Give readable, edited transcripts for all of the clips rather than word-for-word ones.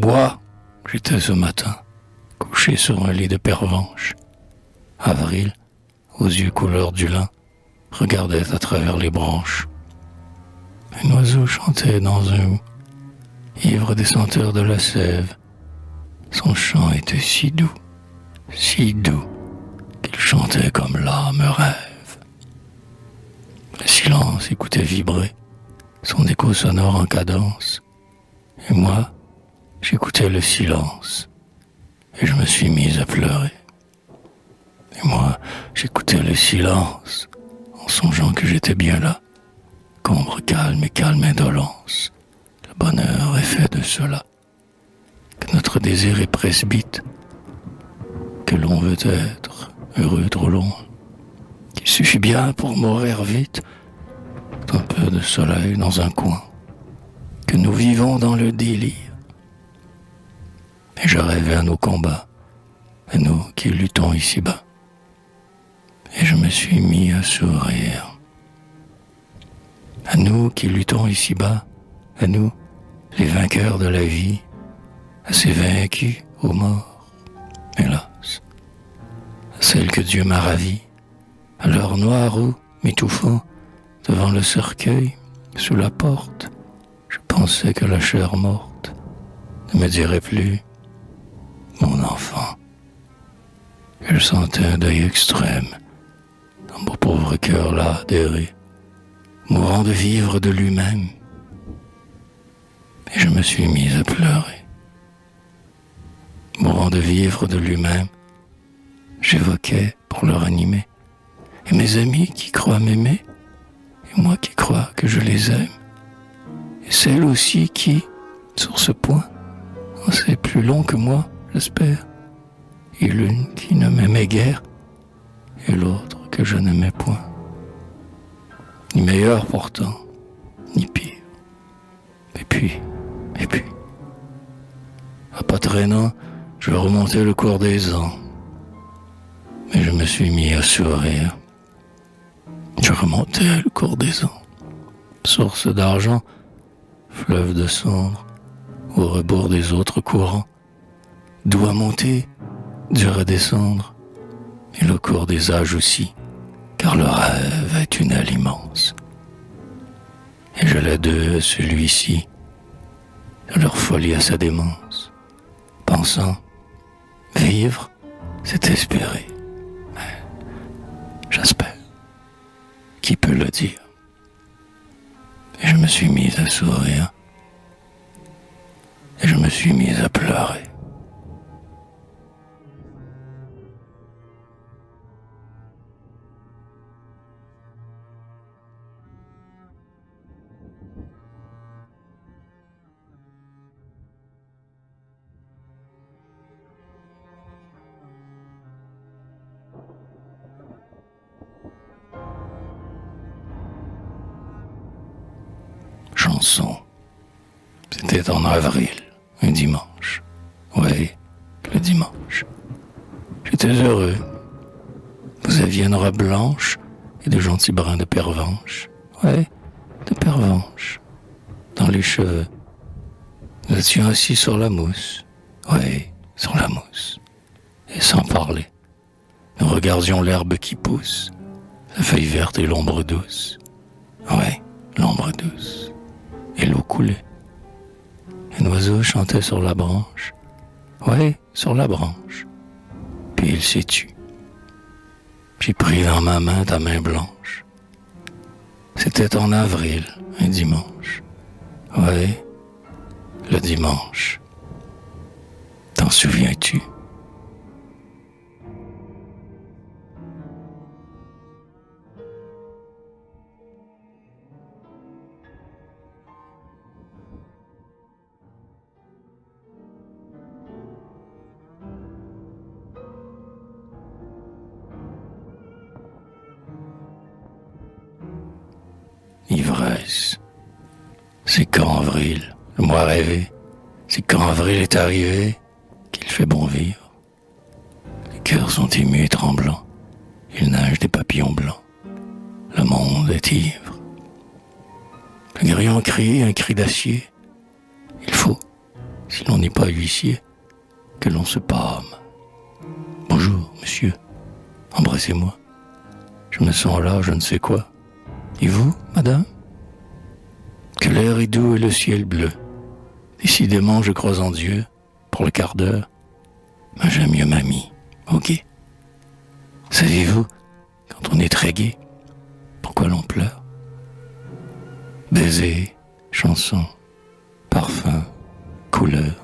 bois, j'étais ce matin, couché sur un lit de pervenche. Avril, aux yeux couleur du lin, regardait à travers les branches. Un oiseau chantait dans un hou, ivre des senteurs de la sève. Son chant était si doux, qu'il chantait comme l'âme rêve. Le silence écoutait vibrer, son écho sonore en cadence. Et moi, j'écoutais le silence, et je me suis mise à pleurer. Et moi, j'écoutais le silence, en songeant que j'étais bien là, qu'ombre calme et calme indolence. Le bonheur est fait de cela, que notre désir est presbyte, que l'on veut être heureux trop long, qu'il suffit bien pour mourir vite, un peu de soleil dans un coin, que nous vivons dans le délire. Et je rêvais à nos combats, à nous qui luttons ici-bas. Et je me suis mis à sourire. À nous qui luttons ici-bas, à nous, les vainqueurs de la vie, à ces vaincus aux morts, hélas, à celles que Dieu m'a ravies, à leur noir eau m'étouffant devant le cercueil, sous la porte, je pensais que la chair morte ne me dirait plus « mon enfant ». Je sentais un deuil extrême dans mon pauvre cœur là d'errer, mourant de vivre de lui-même. Et je me suis mise à pleurer. Mourant de vivre de lui-même, j'évoquais pour le ranimer. Et mes amis qui croient m'aimer, et moi qui crois que je les aime. Et celle aussi qui, sur ce point, en sait plus long que moi, j'espère. Et l'une qui ne m'aimait guère, et l'autre que je n'aimais point. Ni meilleur pourtant, ni pire. Et puis, à pas traînant, je remontais le cours des ans. Mais je me suis mis à sourire. Je remontais le cours des ans. Source d'argent, fleuve de cendres, au rebours des autres courants. D'où à monter, dur à descendre, et le cours des âges aussi, car le rêve est une aile immense. Et j'allais d'eux à celui-ci, de leur folie à sa démence, pensant, vivre, c'est espérer. Mais j'espère. Qui peut le dire? Et je me suis mise à sourire, et je me suis mise à pleurer. Chanson. C'était en avril, un dimanche. Oui, le dimanche. J'étais heureux. Vous aviez une robe blanche et de gentils brins de pervenche. Oui, de pervenche. Dans les cheveux. Nous étions assis sur la mousse. Oui, sur la mousse. Et sans parler. Nous regardions l'herbe qui pousse, la feuille verte et l'ombre douce. Oui, l'ombre douce. Et l'eau coulait. Un oiseau chantait sur la branche. Oui, sur la branche. Puis il s'est tu. J'ai pris dans ma main ta main blanche. C'était en avril, un dimanche. Oui, le dimanche. T'en souviens-tu? Ivresse. C'est quand avril, le mois rêvé, c'est quand avril est arrivé qu'il fait bon vivre. Les cœurs sont émus et tremblants, il nage des papillons blancs. Le monde est ivre. Le grillon crie un cri d'acier. Il faut si l'on n'est pas huissier, que l'on se pâme. Bonjour, monsieur, embrassez-moi. Je me sens là, je ne sais quoi. Et vous, madame? Que l'air est doux et le ciel bleu. Décidément, je crois en Dieu, pour le quart d'heure. Mais j'aime mieux mamie, ok? Savez-vous, quand on est très gai, pourquoi l'on pleure? Baiser, chanson, parfum, couleur,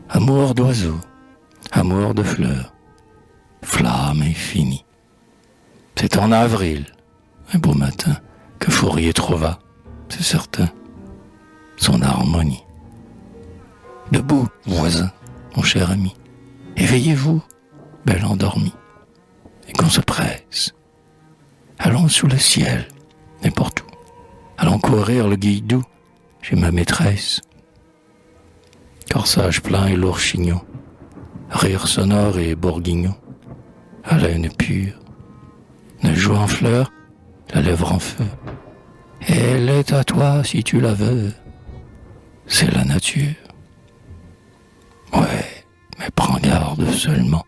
amour d'oiseaux, amour de fleurs, flamme infinie. C'est en avril, un beau matin, que Fourier trouva, c'est certain, son harmonie. Debout, voisin, mon cher ami, éveillez-vous, belle endormie, et qu'on se presse. Allons sous le ciel, n'importe où. Allons courir le guilledou chez ma maîtresse. Corsage plein et lourd chignon, rire sonore et bourguignon, haleine pure, ne joue en fleurs, la lèvre en feu. Elle est à toi si tu la veux, c'est la nature. Ouais, mais prends garde seulement,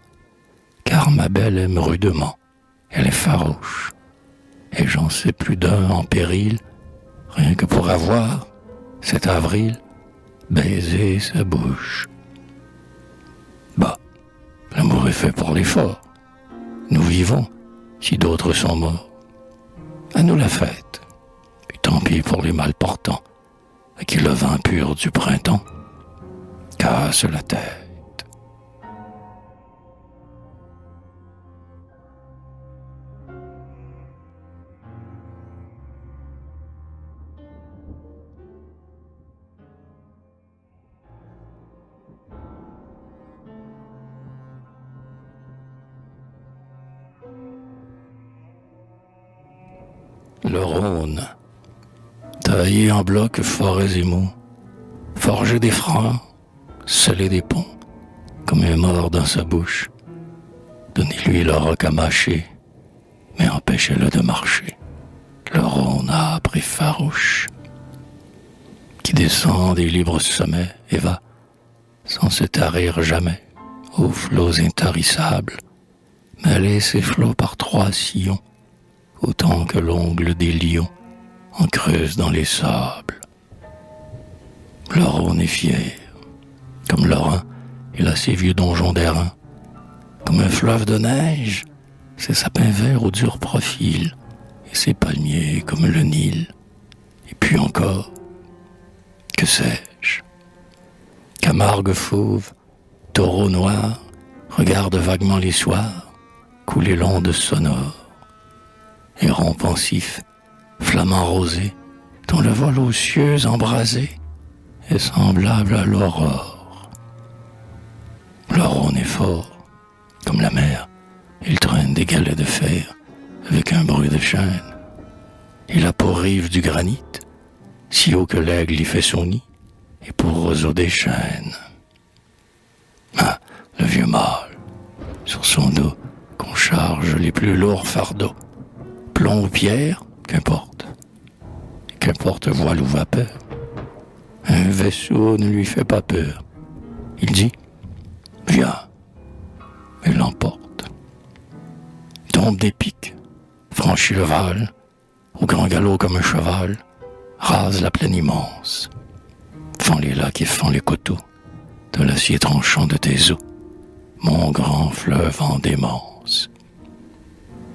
car ma belle aime rudement, elle est farouche, et j'en sais plus d'un en péril, rien que pour avoir, cet avril, baisé sa bouche. Bah, l'amour est fait pour les forts. Nous vivons, si d'autres sont morts. À nous la fête, et tant pis pour les malportants, à qui le vin pur du printemps casse la tête. Le Rhône, taillé en blocs forêts et mots, forger des francs, sceller des ponts, comme un mort dans sa bouche. Donnez-lui le roc à mâcher, mais empêchez-le de marcher. Le Rhône âpre et farouche, qui descend des libres sommets et va, sans se tarir jamais, aux flots intarissables, mêler ses flots par 3 sillons, autant que l'ongle des lions en creuse dans les sables. Le Rhône est fier, comme le Rhin, il a ses vieux donjons d'airain, comme un fleuve de neige, ses sapins verts au dur profil, et ses palmiers comme le Nil. Et puis encore, que sais-je? Camargue fauve, taureau noir, regarde vaguement les soirs couler l'onde sonore. Héron pensif, flamant rosé, dont le vol aux cieux embrasé est semblable à l'aurore. Le Rhône est fort, comme la mer, il traîne des galets de fer avec un bruit de chaîne. Il a pour rive du granit, si haut que l'aigle y fait son nid, et pour roseau des chênes. Ah, le vieux mâle, sur son dos, qu'on charge les plus lourds fardeaux, plomb ou pierre, qu'importe voile ou vapeur. Un vaisseau ne lui fait pas peur. Il dit, viens, et l'emporte. Tombe des pics, franchit le Val, au grand galop comme un cheval, rase la plaine immense, fend les lacs et fend les coteaux, de l'acier tranchant de tes eaux, mon grand fleuve en démence.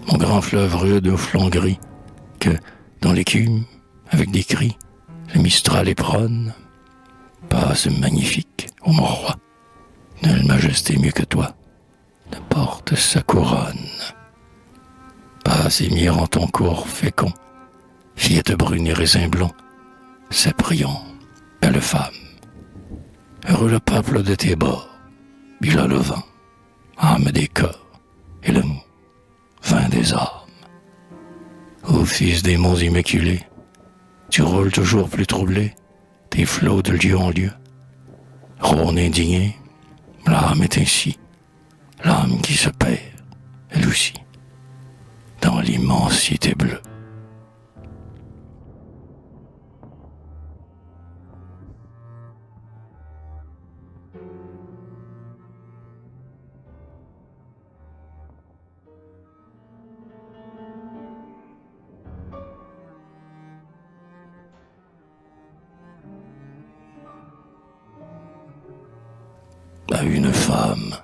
Mon grand fleuve rude au flanc gris, que, dans l'écume, avec des cris, le Mistral éperonne, passe magnifique, ô mon roi, nulle majesté mieux que toi, ne porte sa couronne. Passe et mire en ton cours fécond, fillette brune et raisin blond, Cyprion, belle femme. Heureux le peuple de tes bords, bila le vent, âme des cœurs, et le mou, vin des âmes. Ô fils des monts immaculés, tu roules toujours plus troublé, tes flots de lieu en lieu. Rhône indigné, l'âme est ainsi, l'âme qui se perd, elle aussi, dans l'immensité bleue. une femme.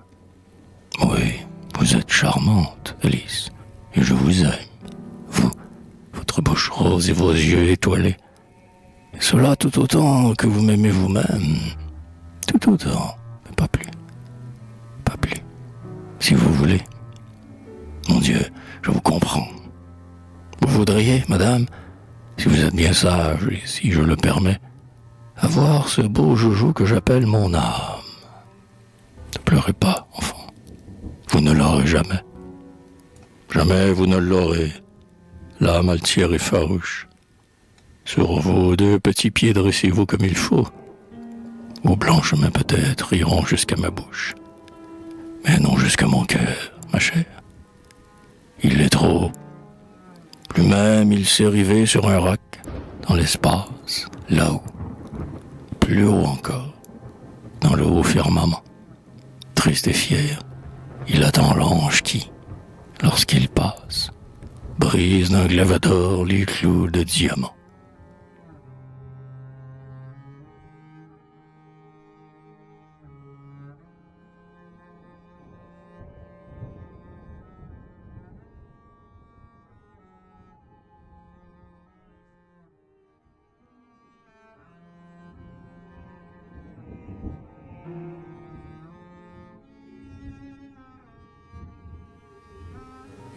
Oui, vous êtes charmante, Alice, et je vous aime. Vous, votre bouche rose et vos yeux étoilés. Et cela tout autant que vous m'aimez vous-même. Tout autant, mais pas plus. Pas plus. Si vous voulez. Mon Dieu, je vous comprends. Vous voudriez, madame, si vous êtes bien sage et si je le permets, avoir ce beau joujou que j'appelle mon âme. Ne pleurez pas, enfant. Vous ne l'aurez jamais. Jamais vous ne l'aurez. L'âme altière et farouche. Sur vos deux petits pieds dressez-vous comme il faut. Vos blanches mains peut-être iront jusqu'à ma bouche. Mais non jusqu'à mon cœur, ma chère. Il est trop haut. Plus même il s'est rivé sur un roc, dans l'espace, là-haut. Plus haut encore, dans le haut firmament. Triste et fier, il attend l'ange qui, lorsqu'il passe, brise d'un glaive d'or les clous de diamant.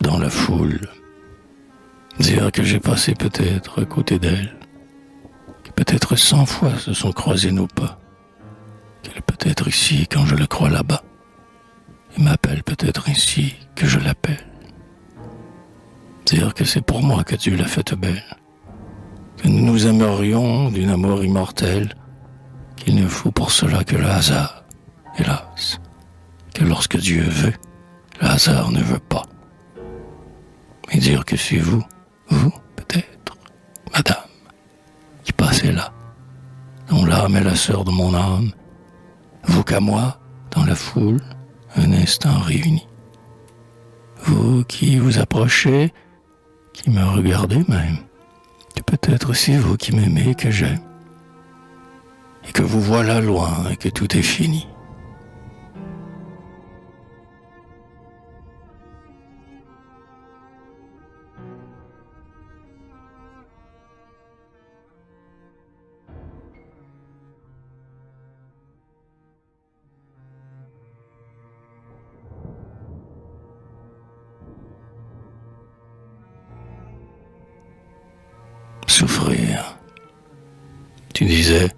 Dans la foule, dire que j'ai passé peut-être à côté d'elle, que peut-être 100 fois se sont croisés nos pas, qu'elle est peut-être ici quand je le crois là-bas, et m'appelle peut-être ici que je l'appelle. Dire que c'est pour moi que Dieu l'a faite belle, que nous nous aimerions d'une amour immortel, qu'il ne faut pour cela que le hasard, hélas, que lorsque Dieu veut, le hasard ne veut pas. Et dire que c'est vous, peut-être, madame, qui passez là, dont l'âme est la sœur de mon âme, vous qu'à moi, dans la foule, un instant réunis. Vous qui vous approchez, qui me regardez même, que peut-être c'est vous qui m'aimez, que j'aime, et que vous voilà loin et que tout est fini. Souffrir. Tu disais,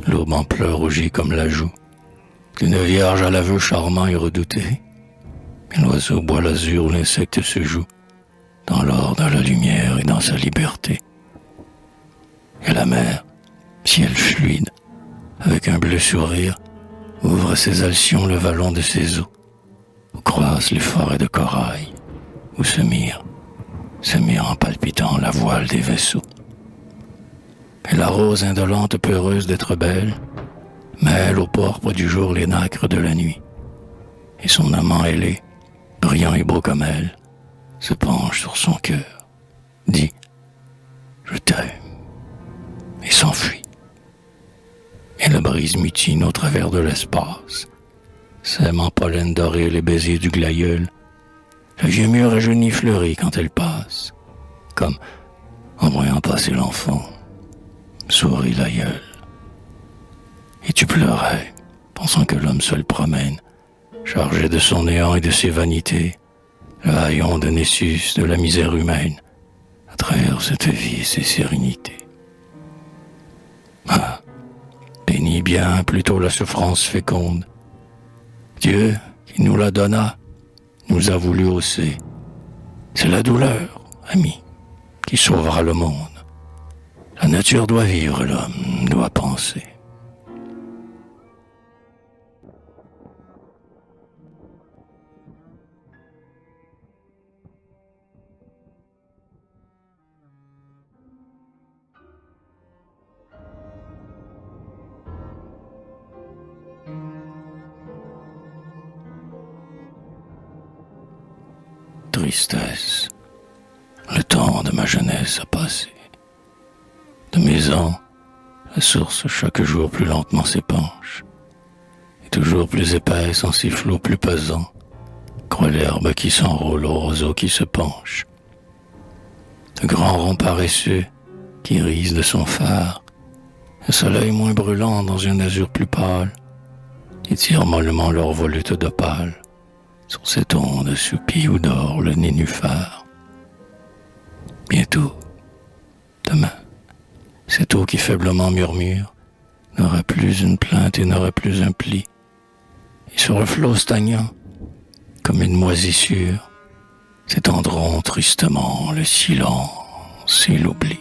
l'aube en pleurs rougit comme la joue, qu'une vierge à l'aveu charmant et redouté, mais l'oiseau boit l'azur où l'insecte se joue, dans l'or, dans la lumière et dans sa liberté. Et la mer, ciel fluide, avec un bleu sourire, ouvre ses alcyons le vallon de ses eaux, où croissent les forêts de corail, où se mire en palpitant la voile des vaisseaux. Et la rose indolente peureuse d'être belle mêle au pourpre du jour les nacres de la nuit. Et son amant ailé, brillant et beau comme elle, se penche sur son cœur, dit « Je t'aime » et s'enfuit. Et la brise mutine au travers de l'espace, sème en pollen doré les baisers du glaïeul. Le vieux mur rajeuni fleurit quand elle passe, comme en voyant passer l'enfant, sourit l'aïeul. Et tu pleurais, pensant que l'homme seul promène, chargé de son néant et de ses vanités, le haillon de Nessus de la misère humaine, à travers cette vie et ses sérénités. Ah, bénis bien plutôt la souffrance féconde. Dieu, qui nous la donna, nous a voulu hausser. C'est la douleur, ami, qui sauvera le monde. La nature doit vivre, l'homme doit penser. Tristesse, le temps de ma jeunesse a passé. De mes ans, la source chaque jour plus lentement s'épanche. Et toujours plus épaisse en ses flots plus pesants, croît l'herbe qui s'enroule au roseau qui se penche. De grands ronds paresseux qui risent de son phare, un soleil moins brûlant dans un azur plus pâle, et tirent mollement leur volute d'opale sur cette onde soupie où dort le nénuphar. Bientôt, demain, cette eau qui faiblement murmure n'aura plus une plainte et n'aura plus un pli, et sur le flot stagnant, comme une moisissure, s'étendront tristement le silence et l'oubli.